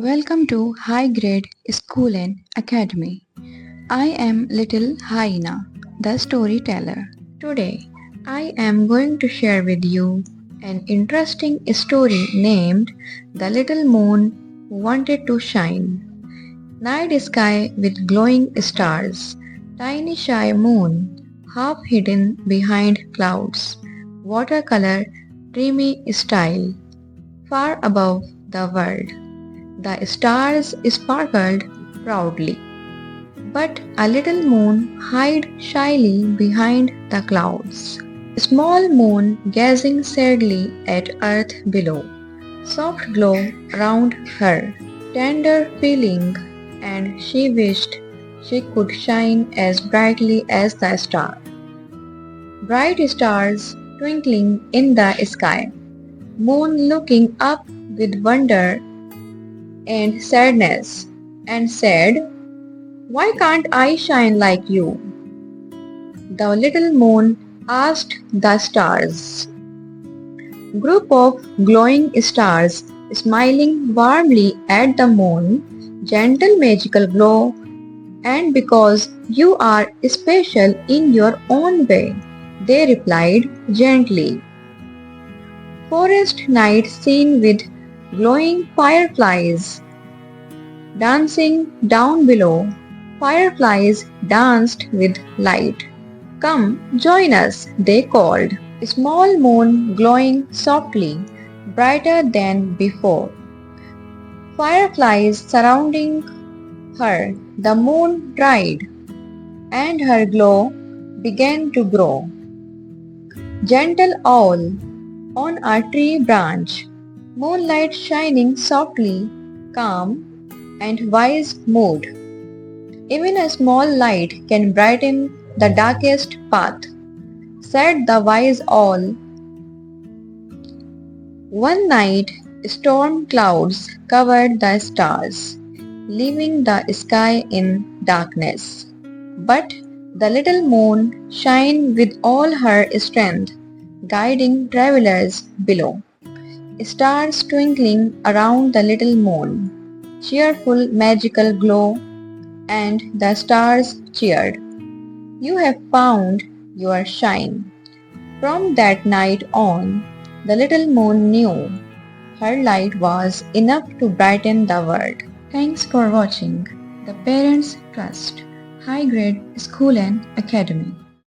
Welcome to High Grade School and Academy. I am Little Hyena, the storyteller. Today, I am going to share with you an interesting story named The Little Moon Who Wanted to Shine. Night sky with glowing stars, tiny shy moon, half hidden behind clouds, watercolor, dreamy style, far above the world. The stars sparkled proudly, but a little moon hid shyly behind the clouds. Small moon gazing sadly at earth below. Soft glow round her, tender feeling, and she wished she could shine as brightly as the star. Bright stars twinkling in the sky, moon looking up with wonder and sadness, and said, "Why can't I shine like you?" The little moon asked the stars. Group of glowing stars smiling warmly at the moon, gentle magical glow, and because you are special in your own way, they replied gently. Forest night scene with glowing fireflies dancing down below. Fireflies danced with light. "Come, join us," they called. Small moon glowing softly, brighter than before. Fireflies surrounding her, the moon tried, and her glow began to grow. Gentle owl on a tree branch, moonlight shining softly, calm and wise mood. Even a small light can brighten the darkest path, said the wise owl. One night, storm clouds covered the stars, leaving the sky in darkness. But the little moon shined with all her strength, guiding travelers below. Stars twinkling around the little moon, cheerful magical glow, and the stars cheered. "You have found your shine." From that night on, the little moon knew her light was enough to brighten the world. Thanks for watching. The Parents Trust, High Grade School and Academy.